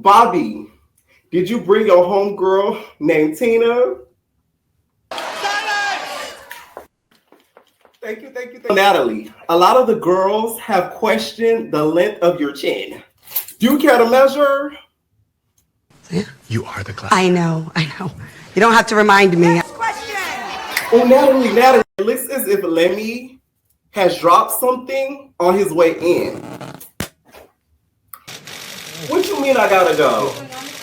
Bobby, did you bring your homegirl named Tina? Thank you. Natalie, a lot of the girls have questioned the length of your chin. Do you care to measure? You are the class. I know. You don't have to remind me. Next question. Oh, Natalie, it looks as if Lemmy has dropped something on his way in. What you mean I gotta go?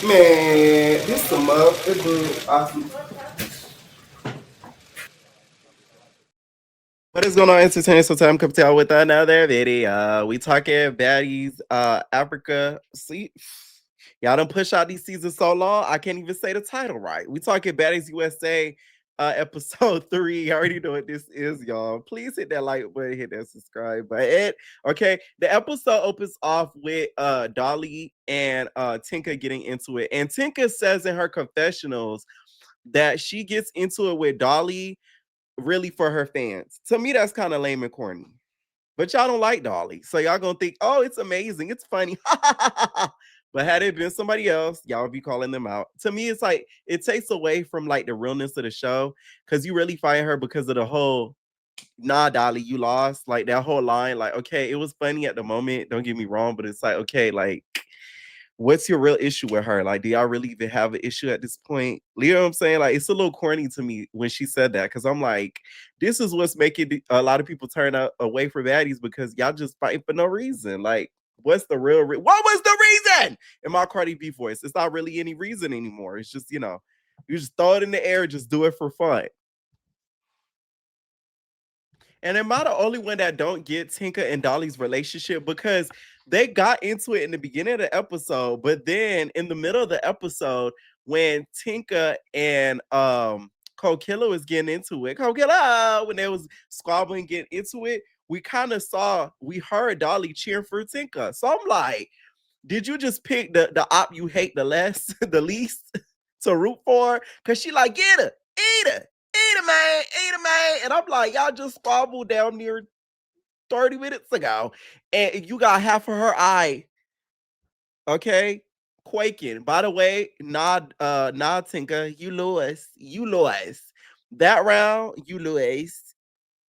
Man, this some up. What is going on, entertainment? So time comes out with another video. We talking baddies, Africa. See, y'all done push out these seasons so long, I can't even say the title right. We talking baddies USA, episode 3. You already know what this is, y'all. Please hit that like button, hit that subscribe button. Okay, the episode opens off with Dolly and Tinka getting into it, and Tinka says in her confessionals that she gets into it with Dolly really for her fans. To me, that's kind of lame and corny. But y'all don't like Dolly. So y'all gonna think, oh, it's amazing, it's funny. But had it been somebody else, y'all would be calling them out. To me, it's like it takes away from like the realness of the show, because you really find her because of the whole nah, Dolly, you lost. Like that whole line, like, okay, it was funny at the moment, don't get me wrong, but it's like, okay, like what's your real issue with her? Like, do y'all really even have an issue at this point? You know what I'm saying? Like, it's a little corny to me when she said that, because I'm like, this is what's making a lot of people turn away from baddies, because y'all just fighting for no reason. Like, what's the real what was the reason? In my Cardi B voice, it's not really any reason anymore. It's just, you know, you just throw it in the air, just do it for fun. And am I the only one that don't get Tinka and Dolly's relationship? Because they got into it in the beginning of the episode, but then in the middle of the episode, when Tinka and Coilla was getting into it, Coilla, when they was squabbling, getting into it, we heard Dolly cheering for Tinka. So I'm like, did you just pick the op you hate the least to root for? Because she like, get her, eat her. Eat a man. And I'm like, y'all just squabbled down near 30 minutes ago, and you got half of her eye, okay, quaking. By the way, nod Tinka, you lose. That round, you lose.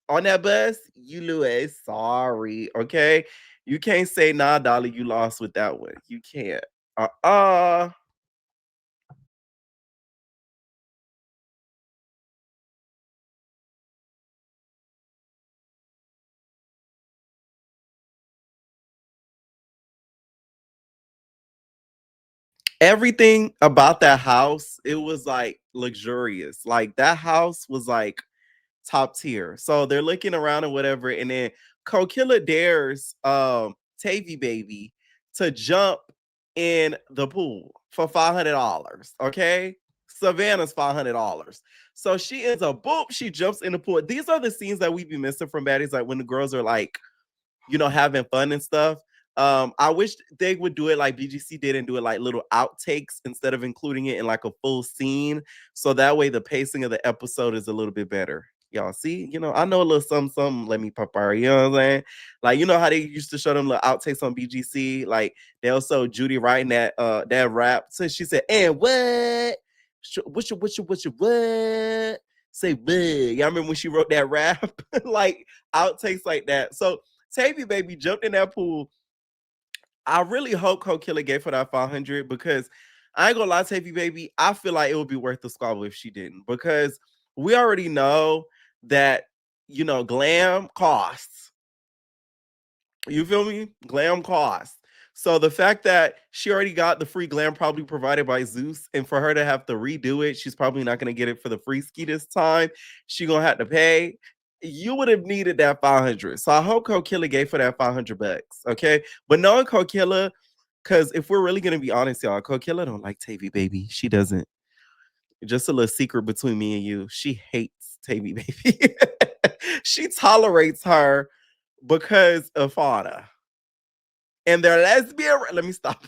On that bus, you lose. Sorry, okay? You can't say, nah, Dolly, you lost with that one. You can't. Everything about that house, it was like luxurious. Like that house was like top tier. So they're looking around and whatever, and then Coilla dares Tavy baby to jump in the pool for $500. Okay. Savannah's $500. So she ends up, boop, she jumps in the pool. These are the scenes that we be missing from baddies, like when the girls are like, you know, having fun and stuff. I wish they would do it like BGC did and do it like little outtakes instead of including it in like a full scene. So that way the pacing of the episode is a little bit better. Y'all see, you know, I know a little something, let me pop out, you know what I'm saying? Like, you know how they used to show them little outtakes on BGC? Like they also Judy writing that rap. So she said, and what? What what? Say what? Y'all remember when she wrote that rap? Like outtakes like that. So Tavy baby jumped in that pool. I really hope Coilla gave her that 500, because I ain't gonna lie, Tavy baby, I feel like it would be worth the squabble if she didn't, because we already know that, you know, glam costs. You feel me? Glam costs. So the fact that she already got the free glam probably provided by Zeus, and for her to have to redo it, she's probably not going to get it for the free ski this time. She going to have to pay. You would have needed that 500. So I hope Coilla gave for that $500. Okay. But knowing Coilla, because if we're really going to be honest, y'all, Coilla don't like Tavy baby. She doesn't. Just a little secret between me and you. She hates Tavy baby. She tolerates her because of Fauna. And they're lesbian. Let me stop.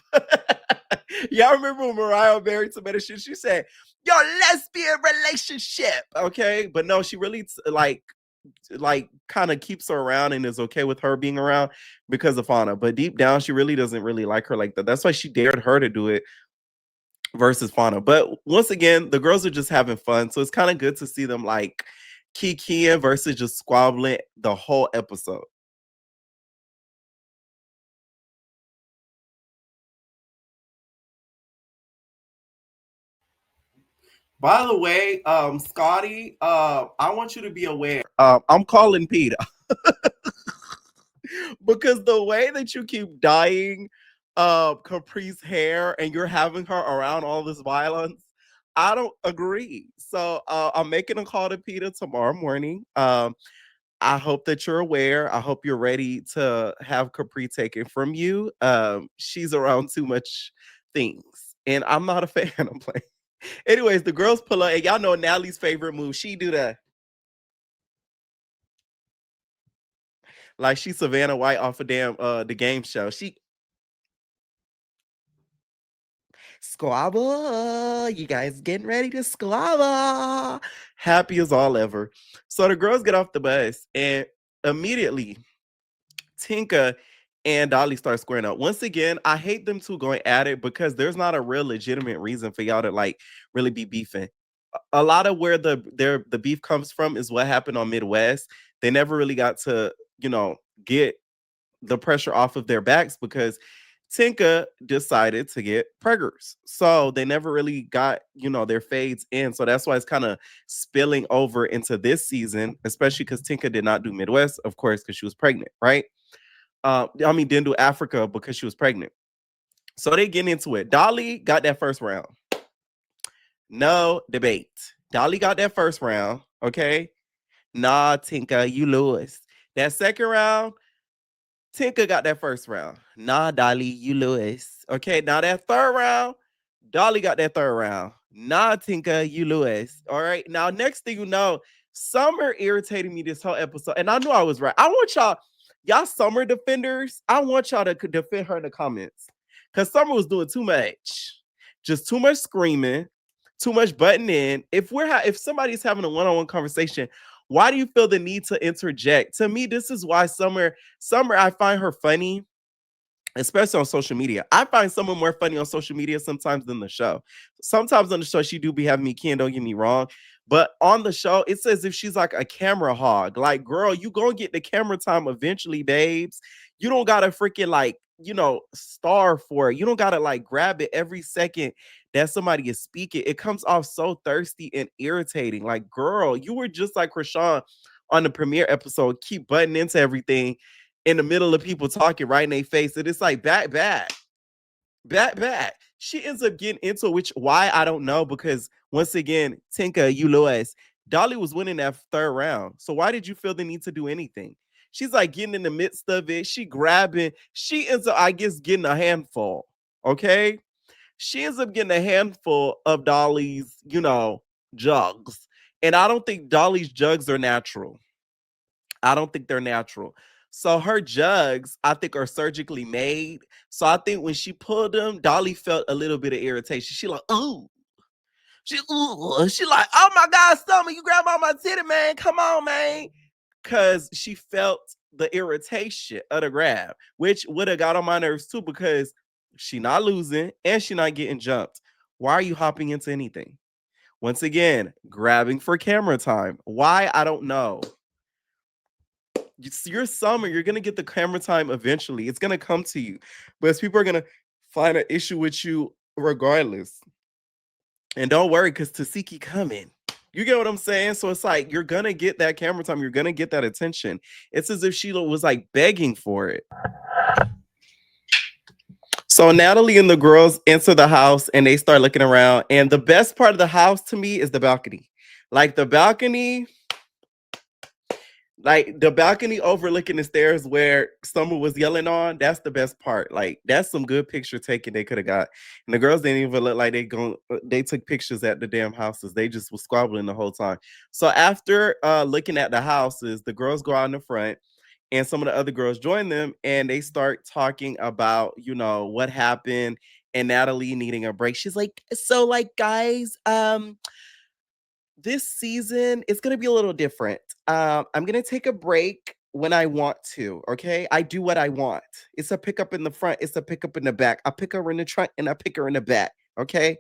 Y'all remember when Mariah married Tomato shit? She said, your lesbian relationship. Okay. But no, she really like like kind of keeps her around and is okay with her being around because of Fauna. But deep down, she really doesn't really like her like that. That's why she dared her to do it versus Fauna. But once again, the girls are just having fun. So it's kind of good to see them like kikiing versus just squabbling the whole episode. By the way, Scotty, I want you to be aware. I'm calling Peter because the way that you keep dyeing Capri's hair and you're having her around all this violence, I don't agree. So I'm making a call to Peter tomorrow morning. I hope that you're aware. I hope you're ready to have Capri taken from you. She's around too much things, and I'm not a fan. I'm playing. Anyways, the girls pull up, and y'all know Natalie's favorite move. She do that like she's Savannah White off of damn the game show. She squabble. You guys getting ready to squabble? Happy as all ever. So the girls get off the bus, and immediately Tinka and Dolly start squaring up. Once again, I hate them two going at it because there's not a real legitimate reason for y'all to like really be beefing. A lot of where the beef comes from is what happened on Midwest. They never really got to, get the pressure off of their backs because Tinka decided to get preggers. So they never really got, their fades in. So that's why it's kind of spilling over into this season, especially because Tinka did not do Midwest, of course, because she was pregnant, right? Didn't do Africa because she was pregnant. So they get into it. Dolly got that first round. No debate. Dolly got that first round. Okay. Nah, Tinka, you lose. That second round, Tinka got that first round. Nah, Dolly, you lose. Okay. Now that third round, Dolly got that third round. Nah, Tinka, you lose. All right. Now, next thing you know, Summer irritated me this whole episode. And I knew I was right. I want y'all Summer defenders, I want y'all to defend her in the comments. Because Summer was doing too much. Just too much screaming, too much butting in. If somebody's having a one-on-one conversation, why do you feel the need to interject? To me, this is why Summer, I find her funny, especially on social media. I find someone more funny on social media sometimes than the show. Sometimes on the show, she do be having me keen, don't get me wrong. But on the show, it's as if she's like a camera hog. Like, girl, you gonna get the camera time eventually, babes. You don't gotta freaking like, starve for it. You don't gotta like grab it every second that somebody is speaking. It comes off so thirsty and irritating. Like, girl, you were just like Krishan on the premiere episode, keep butting into everything in the middle of people talking right in their face. And it's like back. She ends up getting into it, which why I don't know, because once again, Tinka, you lose. Dolly was winning that third round. So why did you feel the need to do anything? She's like getting in the midst of it. She grabbing, she ends up, I guess, getting a handful. Okay. She ends up getting a handful of Dolly's, jugs. And I don't think Dolly's jugs are natural. I don't think they're natural. So her jugs, I think, are surgically made. So I think when she pulled them, Dolly felt a little bit of irritation. She like, ooh. She like, oh my God, Summer, you grab on my titty, man. Come on, man. Cause she felt the irritation of the grab, which would have got on my nerves too, because she not losing and she not getting jumped. Why are you hopping into anything? Once again, grabbing for camera time. Why? I don't know. You're Summer. You're gonna get the camera time eventually. It's gonna come to you, but people are gonna find an issue with you regardless. And don't worry, because Tiki coming. You get what I'm saying? So it's like you're gonna get that camera time. You're gonna get that attention. It's as if Sheila was like begging for it. So Natalie and the girls enter the house and they start looking around. And the best part of the house to me is the balcony. Like the balcony. Like the balcony overlooking the stairs where Summer was yelling on, that's the best part. Like that's some good picture taking they could have got. And the girls didn't even look like they took pictures at the damn houses. They just was squabbling the whole time. So after looking at the houses, the girls go out in the front and some of the other girls join them and they start talking about, what happened and Natalie needing a break. She's like, so like guys, this season it's gonna be a little different. I'm gonna take a break when I want to. Okay, I do what I want. It's a pickup in the front. It's a pickup in the back. I pick her in the front and I pick her in the back. Okay,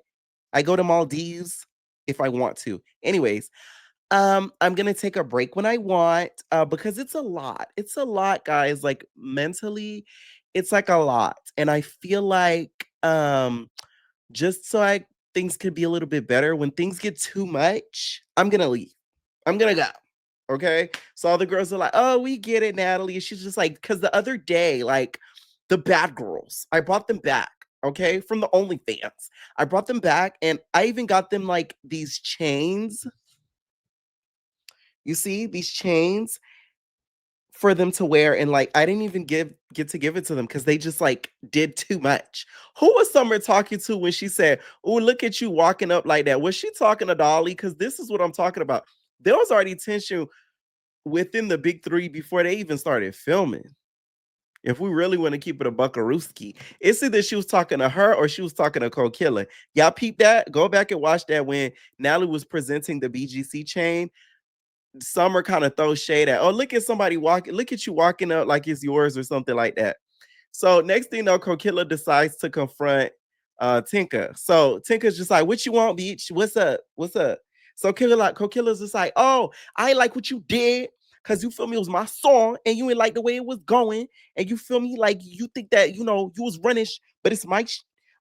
I go to Maldives if I want to. Anyways, I'm gonna take a break when I want, because it's a lot. It's a lot, guys. Like mentally, it's like a lot, and I feel like just so things could be a little bit better. When things get too much, I'm gonna leave. I'm gonna go. Okay. So all the girls are like, "Oh, we get it, Natalie." She's just like, because the other day, like the bad girls, I brought them back. Okay, from the OnlyFans, I brought them back, and I even got them like these chains. You see these chains for them to wear, and like I didn't even get to give it to them because they just like did too much. Who was Summer talking to when she said, "Oh, look at you walking up like that"? Was she talking to Dolly? Because this is what I'm talking about. There was already tension within the big three before they even started filming. If we really want to keep it a buckarooski, it's either she was talking to her or she was talking to Coilla. Y'all peep that? Go back and watch that when Natalie was presenting the BGC chain. Summer kind of throws shade at, oh, look at somebody walking, look at you walking up like it's yours or something like that. So next thing you know, Coilla decides to confront Tinka. So Tinka's just like, what you want, bitch? What's up? What's up? So Coquilla's just like, oh, I like what you did. Cause you feel me, it was my song, and you ain't like the way it was going, and you feel me, like you think that you know you was runnish, but it's my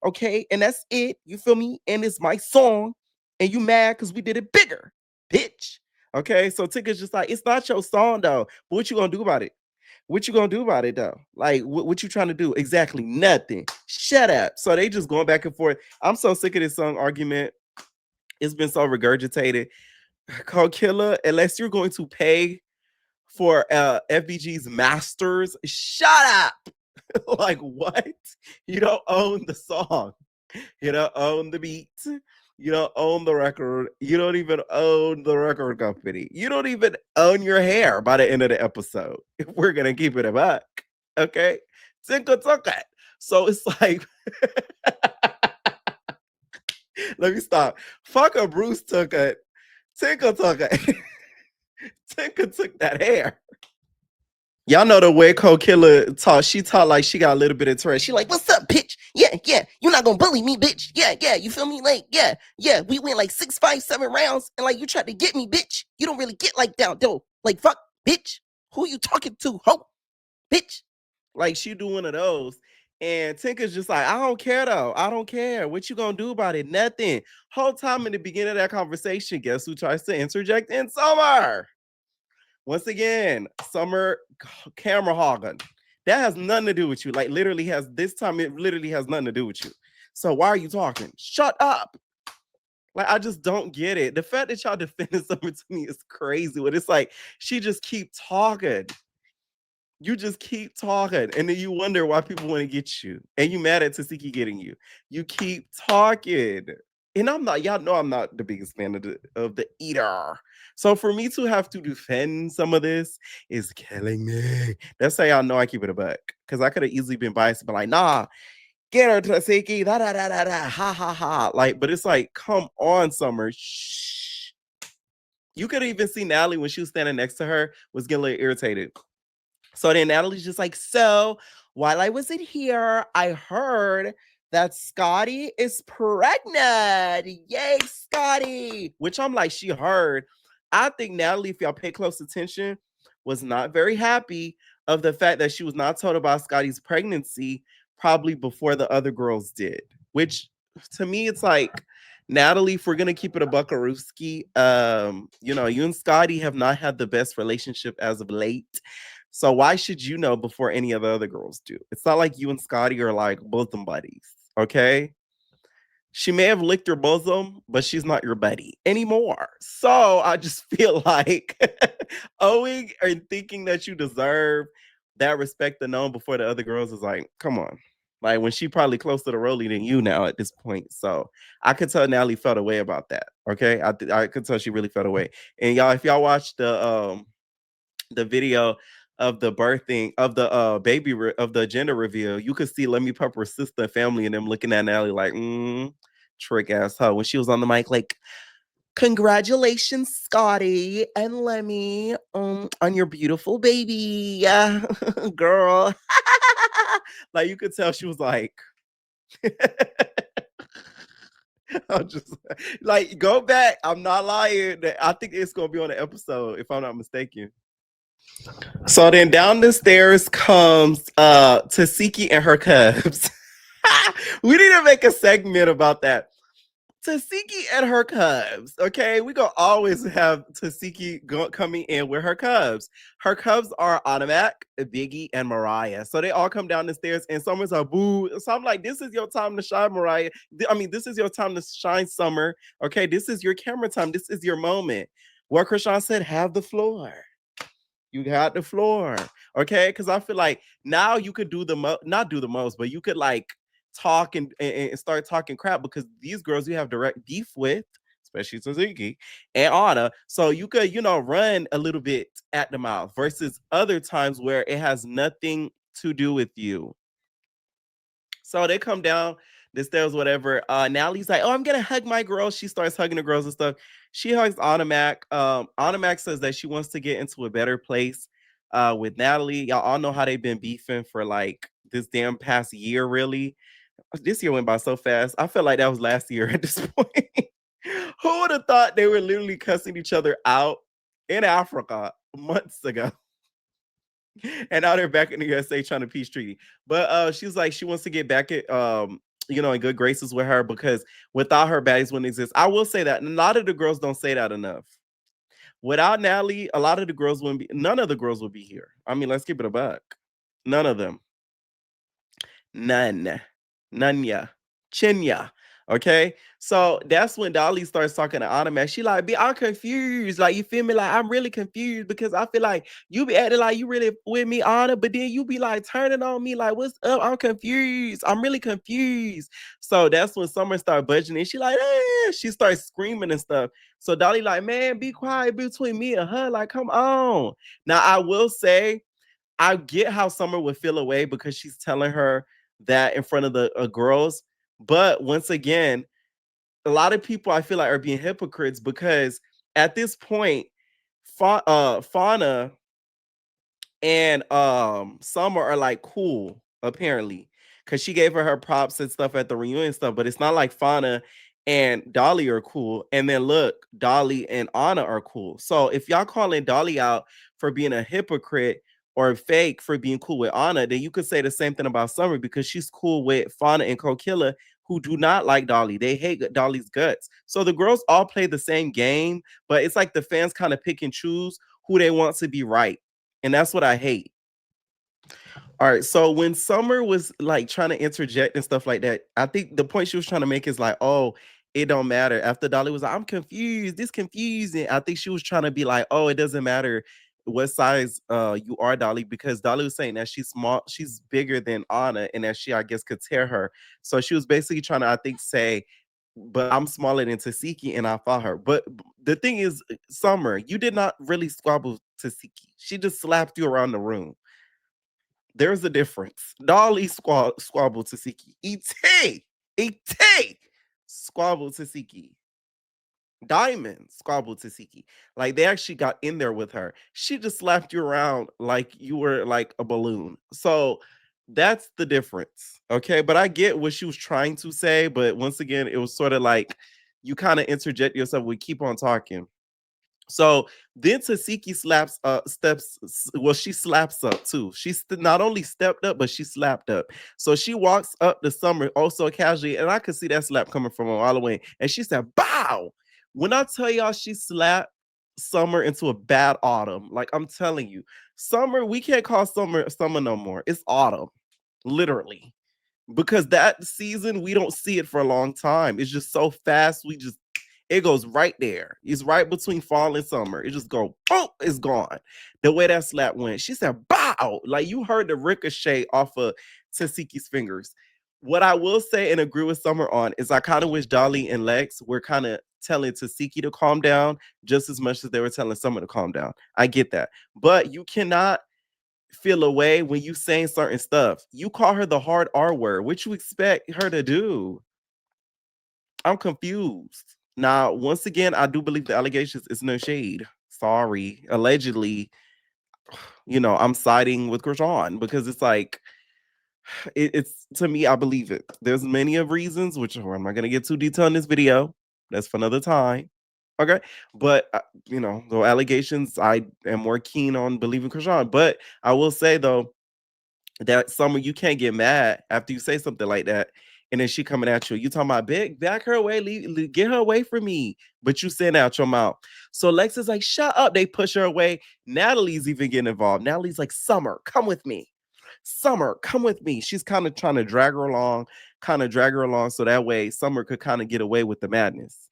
okay, and that's it. You feel me, and it's my song, and you mad because we did it bigger, bitch. Okay, so Tinka's just like, it's not your song though. But what you gonna do about it? What you gonna do about it though? Like, what you trying to do? Exactly nothing. Shut up. So they just going back and forth. I'm so sick of this song argument. It's been so regurgitated. Coquilla, unless you're going to pay for FBG's masters, shut up. Like what? You don't own the song. You don't own the beat. You don't own the record. You don't even own the record company. You don't even own your hair by the end of the episode. If we're gonna keep it a buck, okay? Tinka took it. So it's like, let me stop. Fuck a Bruce took it. Tinka took it. Tinka took that hair. Y'all know the way Coquilla talk. She talk like she got a little bit of Tourette's. She like, "What's up, bitch? Yeah, yeah. You're not gonna bully me, bitch. Yeah, yeah. You feel me? Like, yeah, yeah. We went like 6, 5, 7 rounds, and like you tried to get me, bitch. You don't really get like down, though. Like, fuck, bitch. Who you talking to, ho, bitch? Like she do one of those." And Tinka's just like, "I don't care though. I don't care. What you gonna do about it? Nothing." Whole time in the beginning of that conversation, guess who tries to interject in? Summer. Once again, Summer camera hogging. That has nothing to do with you. Like literally has this time it literally has nothing to do with you. So why are you talking? Shut up. Like I just don't get it. The fact that y'all defending Summer to me is crazy. But it's like she just keep talking. You just keep talking, and then you wonder why people want to get you, and you mad at Tiki getting you. You keep talking, and I'm not. Y'all know I'm not the biggest fan of the eater. So for me to have to defend some of this is killing me. That's how y'all know I keep it a buck, because I could have easily been biased, but like, nah, get her Tiki, da da da da da, ha ha ha. Like, but it's like, come on, Summer, shh. You could even see Natalie when she was standing next to her was getting a little irritated. So then Natalie's just like, so while I wasn't here, I heard that Scotty is pregnant. Yay, Scotty. Which I'm like, she heard. I think Natalie, if y'all pay close attention, was not very happy of the fact that she was not told about Scotty's pregnancy probably before the other girls did. Which to me, it's like, Natalie, if we're gonna keep it a buckarooski, you know, you and Scotty have not had the best relationship as of late. So why should you know before any of the other girls do? It's not like you and Scotty are like bosom buddies, okay? She may have licked your bosom, but she's not your buddy anymore. So I just feel like owing and thinking that you deserve that respect and known before the other girls is like, come on. Like when she probably closer to Rolly than you now at this point. So I could tell Natalie felt away about that. Okay. I could tell she really felt away. And y'all, if y'all watch the video of the birthing of the of the gender reveal, you could see Lemmy Pepper's sister and family and them looking at Natalie like, trick ass hoe. When she was on the mic, like, Congratulations, Scotty and Lemmy, on your beautiful baby, girl. Like you could tell she was like, I'm just like, go back. I'm not lying. I think it's gonna be on the episode if I'm not mistaken. So then down the stairs comes Tiki and her cubs. We need to make a segment about that. Tiki and her cubs. Okay, we gonna always have Tiki coming in with her cubs. Her cubs are Automatic, Biggie, and Mariah. So they all come down the stairs, and Summer's like, "Boo!" So I'm like, "This is your time to shine, Mariah. I mean, this is your time to shine, Summer. Okay, this is your camera time. This is your moment." What Krishan said, "Have the floor." You got the floor, okay? Because I feel like now you could do not do the most, but you could like talk and start talking crap because these girls you have direct beef with, especially Suzuki and Anna. So you could, run a little bit at the mouth versus other times where it has nothing to do with you. So they come down the stairs, whatever. Natalie's like, "Oh, I'm gonna hug my girl." She starts hugging the girls and stuff. She hugs Automac. Automac says that she wants to get into a better place with Natalie. Y'all all know how they've been beefing for like this damn past year, really. This year went by so fast. I felt like that was last year at this point. Who would have thought they were literally cussing each other out in Africa months ago? And now they're back in the USA trying to peace treaty. But she's like, she wants to get back at in good graces with her because without her, Baddies wouldn't exist. I will say that. And a lot of the girls don't say that enough. Without Natalie, a lot of the girls wouldn't be, none of the girls would be here. I mean, let's keep it a buck. None of them. None. Nunya. Chinya. Okay. So that's when Dolly starts talking to Automatic. She like, I'm confused. Like, you feel me? Like, I'm really confused because I feel like you be acting like you really with me, Anna, but then you be like turning on me, like, what's up? I'm confused. I'm really confused. So that's when Summer started budging and she like, she starts screaming and stuff. So Dolly like, man, be quiet between me and her. Like, come on. Now I will say, I get how Summer would feel away because she's telling her that in front of the girls. But once again, a lot of people I feel like are being hypocrites because at this point, Fauna and Summer are like cool apparently because she gave her props and stuff at the reunion stuff, but it's not like Fauna and Dolly are cool. And then look, Dolly and Anna are cool. So if y'all calling Dolly out for being a hypocrite or fake for being cool with Anna, then you could say the same thing about Summer because she's cool with Fauna and Coquilla who do not like Dolly. They hate Dolly's guts. So the girls all play the same game, but it's like the fans kind of pick and choose who they want to be right. And that's what I hate. All right. So when Summer was like trying to interject and stuff like that, I think the point she was trying to make is like, oh, it don't matter. After Dolly was like, I'm confused. This confusing. I think she was trying to be like, oh, it doesn't matter what size you are, Dolly, because Dolly was saying that she's small, she's bigger than Anna, and that she, I guess, could tear her. So she was basically trying to, I think, say, but I'm smaller than Tiki and I fought her. But the thing is, Summer, you did not really squabble Tiki. She just slapped you around the room. There's a difference. Dolly squabble Tiki. E.T. squabble Tiki. Diamond squabble Tiki. Like they actually got in there with her. She just slapped you around like you were like a balloon. So that's the difference. Okay. But I get what she was trying to say. But once again, it was sort of like you kind of interject yourself. We keep on talking. So then Tasiki she slaps up too. Not only stepped up, but she slapped up. So she walks up the Summer also casually, and I could see that slap coming from all the way. And she said, "Bow." When I tell y'all she slapped Summer into a bad autumn, like I'm telling you, Summer, we can't call summer no more. It's autumn, literally. Because that season, we don't see it for a long time. It's just so fast. It goes right there. It's right between fall and summer. It just go, boom, it's gone. The way that slap went. She said, bow. Like you heard the ricochet off of Tasiki's fingers. What I will say and agree with Summer on is I kind of wish Dolly and Lex were kind of telling Tasiki to calm down just as much as they were telling Summer to calm down. I get that. But you cannot feel away when you saying certain stuff. You call her the hard R word. What you expect her to do? I'm confused. Now, once again, I do believe the allegations is no shade. Sorry. Allegedly, I'm siding with Krishan because it's like it's to me, I believe it. There's many of reasons, which I'm not gonna get too detailed in this video. That's for another time. Okay. But the allegations, I am more keen on believing Krishan. But I will say though, that Summer, you can't get mad after you say something like that. And then she coming at you. You talking about big, back her away, get her away from me. But you saying out your mouth. So Lex is like, shut up. They push her away. Natalie's even getting involved. Natalie's like, Summer, come with me. Summer, come with me. She's kind of trying to drag her along so that way Summer could kind of get away with the madness.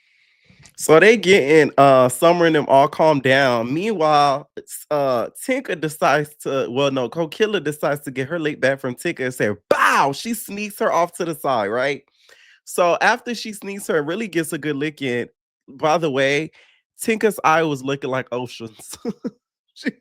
So they getting Summer and them all calm down. Meanwhile, Tinka decides to, well, no, Coquilla decides to get her late back from Tinka and say, bow! She sneaks her off to the side, right? So after she sneaks her, really gets a good lick in. By the way, Tinka's eye was looking like oceans. She-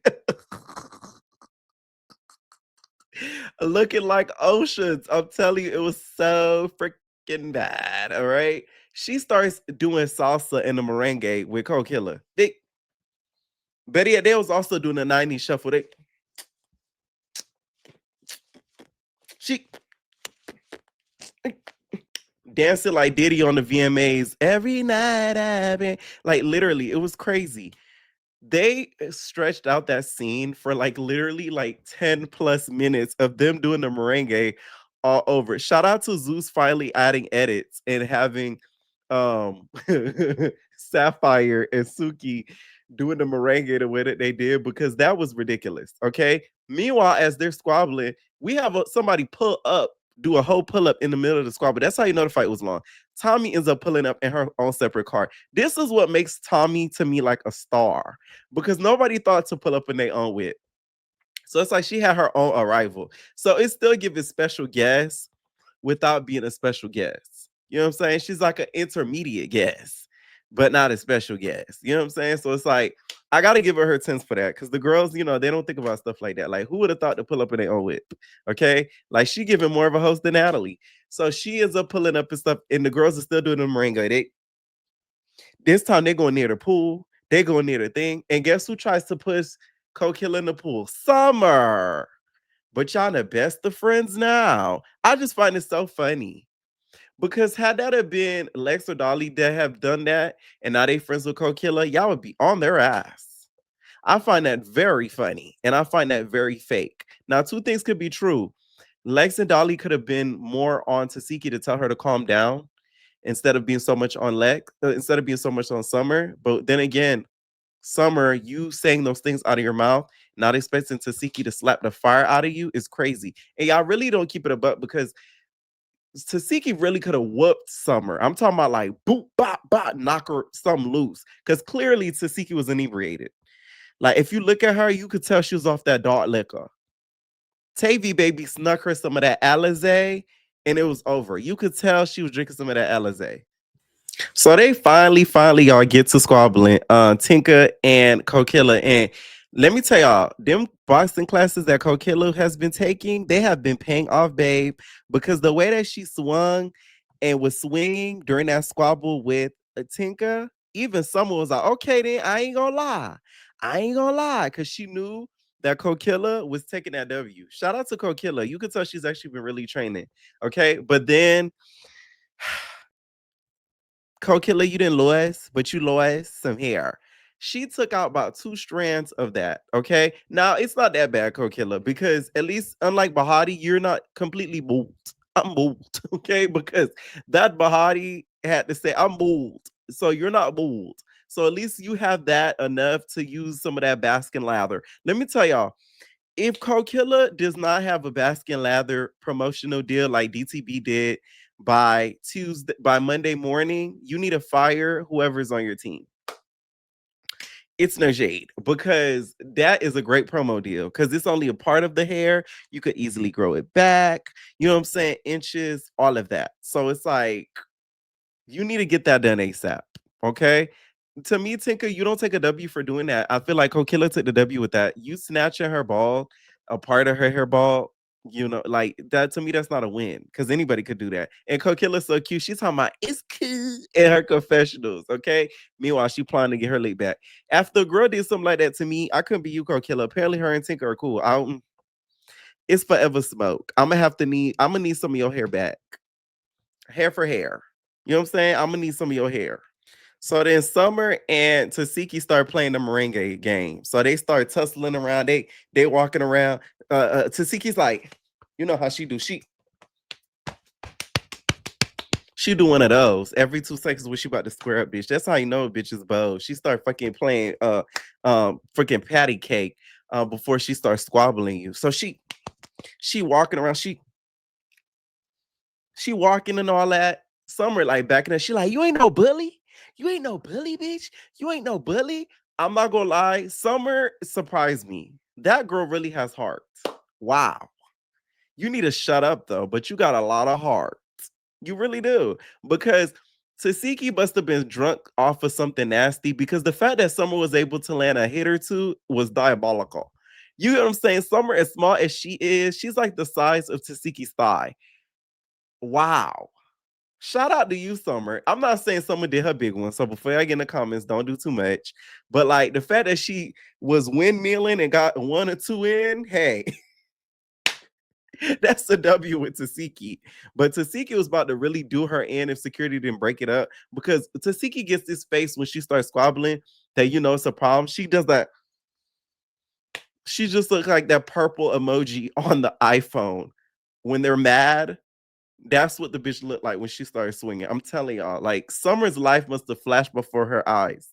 looking like oceans. I'm telling you, it was so freaking bad. All right. She starts doing salsa in the merengue with Coquilla. They was also doing the 90s shuffle. She dancing like Diddy on the VMAs every night I've been like literally, it was crazy. They stretched out that scene for like literally like 10 plus minutes of them doing the merengue all over. Shout out to Zeus finally adding edits and having um Sapphire and Suki doing the merengue the way that they did because that was ridiculous. Okay. Meanwhile, as they're squabbling, we have somebody pull up, do a whole pull up in the middle of the squabble. That's how you know the fight was long. Tommy ends up pulling up in her own separate car. This is what makes Tommy to me like a star because nobody thought to pull up in their own whip. So it's like she had her own arrival. So it still gives special guest without being a special guest. You know what I'm saying? She's like an intermediate guest, but not a special guest. You know what I'm saying? So it's like I gotta give her tens for that because the girls, they don't think about stuff like that. Like, who would have thought to pull up in their own whip? Okay, like she giving more of a host than Natalie. So she ends up pulling up and stuff, and the girls are still doing the merengue. This time they're going near the pool. They going near the thing, and guess who tries to push Coquilla in the pool? Summer. But y'all the best of friends now. I just find it so funny. Because had that have been Lex or Dolly that have done that, and now they friends with Coquilla, y'all would be on their ass. I find that very funny, and I find that very fake. Now, two things could be true. Lex and Dolly could have been more on Tiki to tell her to calm down instead of being so much on instead of being so much on Summer. But then again, Summer, you saying those things out of your mouth, not expecting Tiki to slap the fire out of you is crazy. And y'all really don't keep it a buck because Tiki really could have whooped Summer. I'm talking about like boop, bop, bop, knock her some loose. Because clearly Tiki was inebriated. Like if you look at her, you could tell she was off that dark liquor. Tavy baby snuck her some of that Alizé and it was over. You could tell she was drinking some of that Alizé. So they finally y'all get to squabbling. Tinka and Coquilla. And let me tell y'all, them boxing classes that Coquilla has been taking, they have been paying off, babe, because the way that she swung and was swinging during that squabble with Tinka, even someone was like, okay, then I ain't gonna lie. I ain't gonna lie, because she knew that Coquilla was taking that W. Shout out to Coquilla. You could tell she's actually been really training. Okay. But then Coquilla, you didn't lose, but you lost some hair. She took out about 2 strands of that. Okay. Now it's not that bad, Coquilla, because at least unlike Bahati, you're not completely bald. I'm bald. Okay. Because that Bahati had to say, I'm bald. So you're not bald. So at least you have that enough to use some of that Baskin lather. Let me tell y'all, if Coquilla does not have a Baskin Lather promotional deal like DTB did by Monday morning, you need to fire whoever's on your team. It's no shade because that is a great promo deal because it's only a part of the hair. You could easily grow it back. You know what I'm saying? Inches, all of that. So it's like you need to get that done ASAP. Okay. To me, Tinka, you don't take a W for doing that. I feel like Coquilla took the W with that. You snatching her ball, a part of her hair ball. You know, like that to me, that's not a win because anybody could do that. And Coquilla's so cute. She's talking about it's cool in her confessionals. Okay. Meanwhile, she planning to get her leg back. After a girl did something like that to me, I couldn't be you, Coquilla. Apparently, her and Tinka are cool. It's forever smoke. I'm gonna need some of your hair back. Hair for hair. You know what I'm saying? I'm gonna need some of your hair. So then Summer and Tasiki start playing the merengue game. So they start tussling around. They walking around. Tasiki's like, you know how she do. She do one of those every 2 seconds when she about to square up, bitch. That's how you know a bitch is bold. She start fucking playing freaking patty cake before she starts squabbling you. So she walking around. She walking and all that. Summer like backing up. She like, you ain't no bully. You ain't no bully, bitch. You ain't no bully. I'm not gonna lie. Summer surprised me. That girl really has heart. Wow. You need to shut up though, but you got a lot of heart. You really do. Because Tasiki must have been drunk off of something nasty because the fact that Summer was able to land a hit or two was diabolical. You know what I'm saying? Summer, as small as she is, she's like the size of Tasiki's thigh. Wow. Shout out to you, Summer. I'm not saying Summer did her big one, so before I get in the comments, don't do too much. But like the fact that she was windmilling and got 1 or 2 in, hey, that's a W with Tasiki. But Tasiki was about to really do her in if security didn't break it up because Tasiki gets this face when she starts squabbling that you know it's a problem. She does that. She just looks like that purple emoji on the iPhone when they're mad. That's what the bitch looked like when she started swinging. I'm telling y'all, like Summer's life must have flashed before her eyes.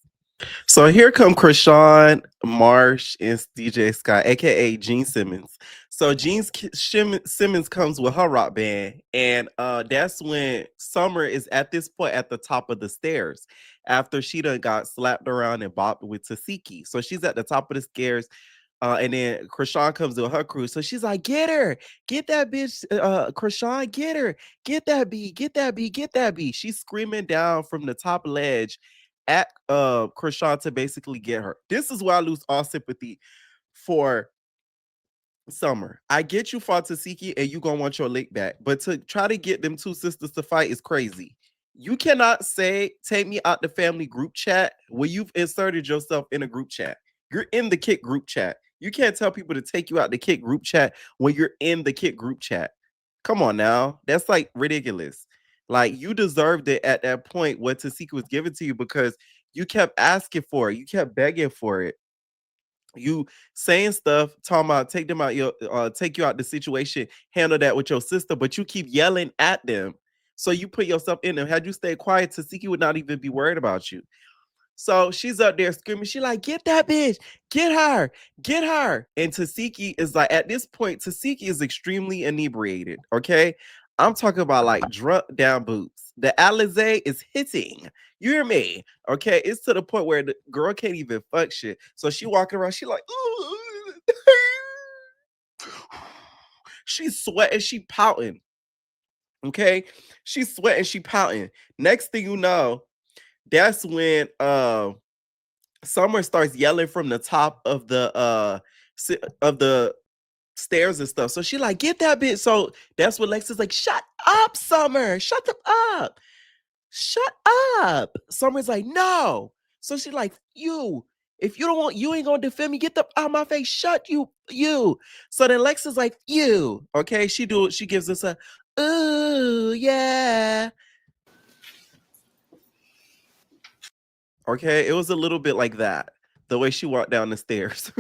So here come Krishan, Marsh, and DJ Scott, aka Gene Simmons. So Simmons comes with her rock band, and that's when Summer is at this point at the top of the stairs after she done got slapped around and bopped with Tasiki. So she's at the top of the stairs. And then Krishan comes with her crew. So she's like, get her, get that bitch, Krishan, get her, get that B, get that B, get that B. She's screaming down from the top ledge at Krishan to basically get her. This is where I lose all sympathy for Summer. I get you fought Tasiki and you gonna want your lick back, but to try to get them two sisters to fight is crazy. You cannot say take me out the family group chat where you've inserted yourself in a group chat. You're in the Kick group chat. You can't tell people to take you out the Kick group chat when you're in the Kick group chat. Come on now. That's like ridiculous. Like you deserved it at that point what Tasiki was given to you because you kept asking for it. You kept begging for it. You saying stuff, talking about take them out your take you out the situation, handle that with your sister, but you keep yelling at them. So you put yourself in them. Had you stayed quiet, Tasiki would not even be worried about you. So she's up there screaming. She like, get that bitch, get her, get her. And Tasiki is like, at this point, Tasiki is extremely inebriated. Okay. I'm talking about like drunk down boots. The Alizé is hitting. You hear me? Okay. It's to the point where the girl can't even fuck shit. So she walking around, she like, she's sweating, she pouting. Okay. She's sweating, she pouting. Next thing you know, that's when Summer starts yelling from the top of the stairs and stuff. So she like, get that bitch. So that's what Lex is like, shut up, Summer. Shut up. Shut up. Summer's like, no. So she's like, you. If you don't want, you ain't gonna defend me. Get the out of my face. Shut you. So then Lex is like, you. Okay, she gives us a ooh, yeah. Okay, it was a little bit like that. The way she walked down the stairs.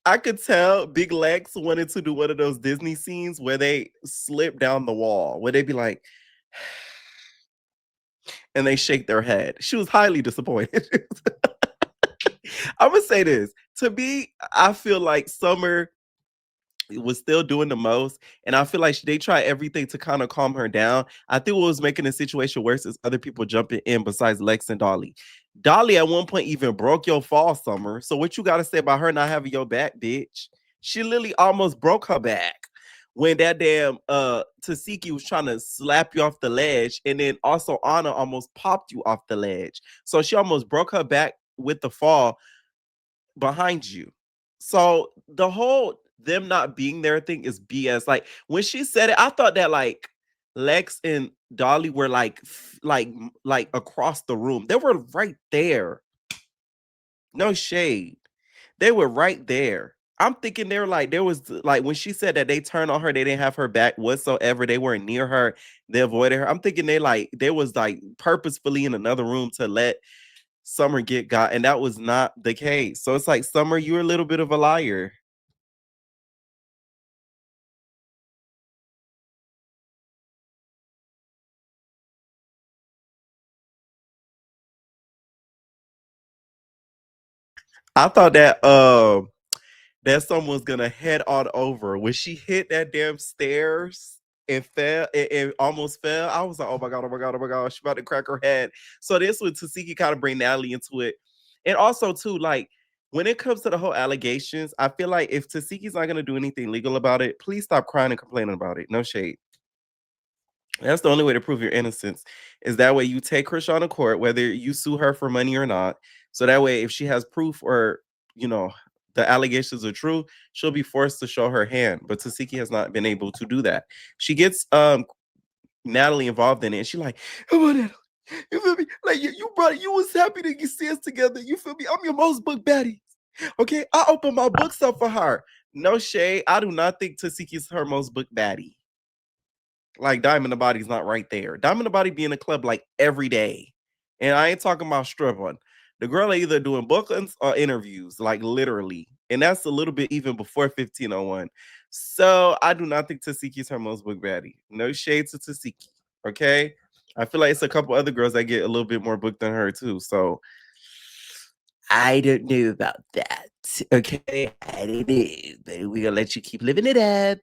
I could tell Big Lex wanted to do one of those Disney scenes where they slip down the wall, where they be like, and they shake their head. She was highly disappointed. I'm gonna say this. To me, I feel like Summer was still doing the most, and I feel like they tried everything to kind of calm her down. I think what was making the situation worse is other people jumping in besides Lex and Dolly. Dolly at one point even broke your fall, Summer. So what you got to say about her not having your back, bitch? She literally almost broke her back when that damn Tasiki was trying to slap you off the ledge, and then also Anna almost popped you off the ledge. So she almost broke her back with the fall behind you. So the whole them not being there thing is BS. Like when she said it, I thought that like Lex and Dolly were like like across the room. They were right there. No shade. They were right there. I'm thinking they were like there was like when she said that they turned on her, they didn't have her back whatsoever. They weren't near her. They avoided her. I'm thinking they was like purposefully in another room to let Summer get got, and that was not the case. So it's like Summer, you're a little bit of a liar. I thought that someone's gonna head on over when she hit that damn stairs and fell and almost fell. I was like, oh my god, oh my god, oh my god, she's about to crack her head. So this would Tasiki kind of bring Natalie into it. And also too, like when it comes to the whole allegations, I feel like if Tasiki's not gonna do anything legal about it, please stop crying and complaining about it. No shade. That's the only way to prove your innocence. Is that way you take Krishan to court, whether you sue her for money or not. So that way, if she has proof or you know the allegations are true, she'll be forced to show her hand. But Tasiki has not been able to do that. She gets Natalie involved in it, and she like, come on, Natalie. You feel me? Like you brought it. You was happy to get see us together. You feel me? I'm your most book baddie. Okay, I open my books up for her. No shade. I do not think Tasiki's her most book baddie. Like Diamond the Body's not right there. Diamond the Body be in the club like every day. And I ain't talking about stripping. The girl either doing bookings or interviews, like literally. And that's a little bit even before 1501. So I do not think Tasiki's her most book baddie. No shade to Tasiki. Okay. I feel like it's a couple other girls that get a little bit more booked than her too. So I don't know about that. Okay. I don't know. But we're gonna let you keep living it up.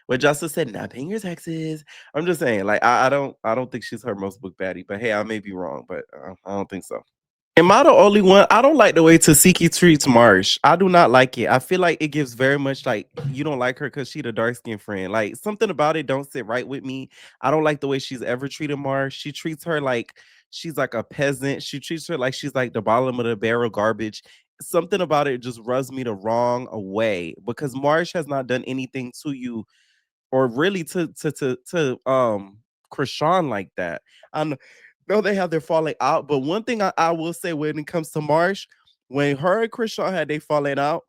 What Justice said, not paying your taxes. I'm just saying, like, I don't think she's her most book baddie, but hey, I may be wrong, but I don't think so. Am I the only one? I don't like the way Tasiki treats Marsh. I do not like it. I feel like it gives very much like you don't like her because she the dark skinned friend. Like something about it don't sit right with me. I don't like the way she's ever treated Marsh. She treats her like she's like a peasant. She treats her like she's like the bottom of the barrel garbage. Something about it just rubs me the wrong way because Marsh has not done anything to you or really to Krishan like that. I know they have their falling out, but one thing I will say when it comes to Marsh, when her and Krishan had they falling out,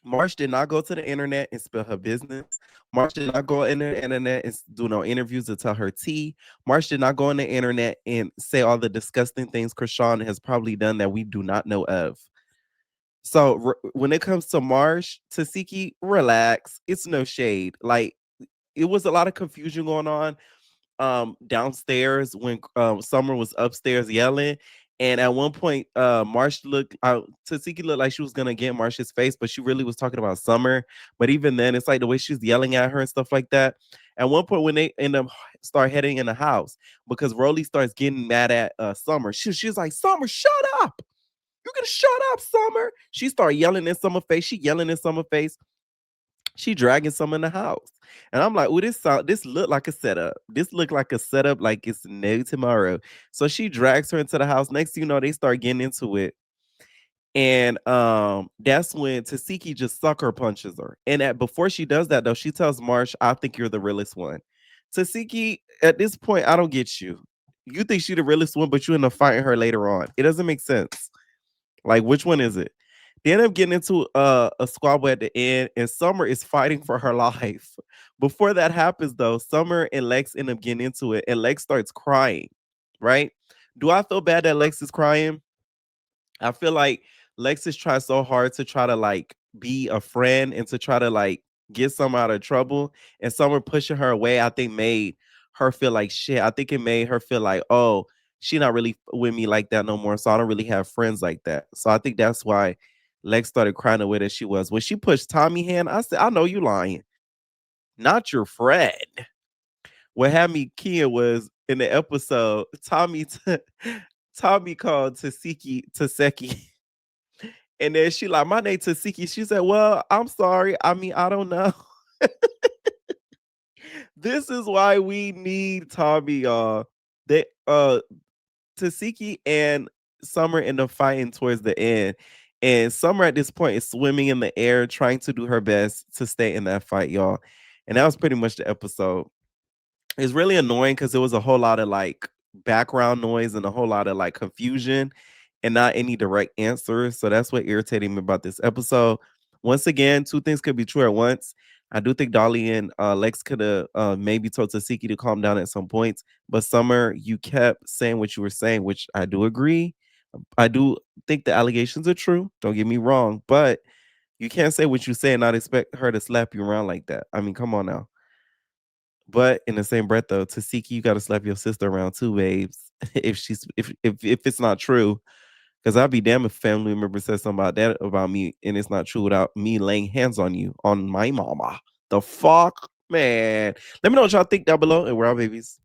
Marsh did not go to the internet and spill her business. Marsh did not go in the internet and do no interviews to tell her tea. Marsh did not go on the internet and say all the disgusting things Krishan has probably done that we do not know of. So when it comes to Marsh, Tasiki, relax. It's no shade. Like it was a lot of confusion going on downstairs when Summer was upstairs yelling. And at one point, Marsh looked Tasiki looked like she was gonna get Marsh's face, but she really was talking about Summer. But even then, it's like the way she's yelling at her and stuff like that. At one point, when they end up start heading in the house, because Rolly starts getting mad at Summer, she's like, Summer, shut up! You can shut up, Summer. She started yelling in Summer's face. She yelling in Summer's face. She dragging some in the house. And I'm like, oh, this look like a setup. This look like a setup like it's no tomorrow. So she drags her into the house. Next thing you know, they start getting into it. And that's when Tasiki just sucker punches her. And before she does that, though, she tells Marsh, I think you're the realest one. Tasiki, at this point, I don't get you. You think she the realest one, but you end up fighting her later on. It doesn't make sense. Like, which one is it? They end up getting into a squabble at the end, and Summer is fighting for her life. Before that happens, though, Summer and Lex end up getting into it, and Lex starts crying. Right? Do I feel bad that Lex is crying? I feel like Lexus tried so hard to try to like be a friend and to try to like get some out of trouble, and someone pushing her away, I think made her feel like shit. I think it made her feel like, oh, she not really with me like that no more. So I don't really have friends like that. So I think that's why Lex started crying the way that she was. When she pushed Tommy hand, I said, I know you lying. Not your friend. What had me keying was in the episode, Tommy called Taseki and then she like, my name Tasiki. She said, well, I'm sorry. I mean, I don't know. This is why we need Tommy, y'all. They Tasiki and Summer end up fighting towards the end. And Summer at this point is swimming in the air, trying to do her best to stay in that fight, y'all. And that was pretty much the episode. It's really annoying because there was a whole lot of like background noise and a whole lot of like confusion and not any direct answers. So that's what irritated me about this episode. Once again, two things could be true at once. I do think Dolly and Lex could have maybe told Tiki to calm down at some points, but Summer, you kept saying what you were saying, which I do agree. I do think the allegations are true. Don't get me wrong, but you can't say what you say and not expect her to slap you around like that. I mean, come on now. But in the same breath, though, Tasiki, you got to slap your sister around too, babes. If it's not true, because I'd be damned if a family member says something about that about me and it's not true without me laying hands on you, on my mama. The fuck, man. Let me know what y'all think down below, and we're out, babies.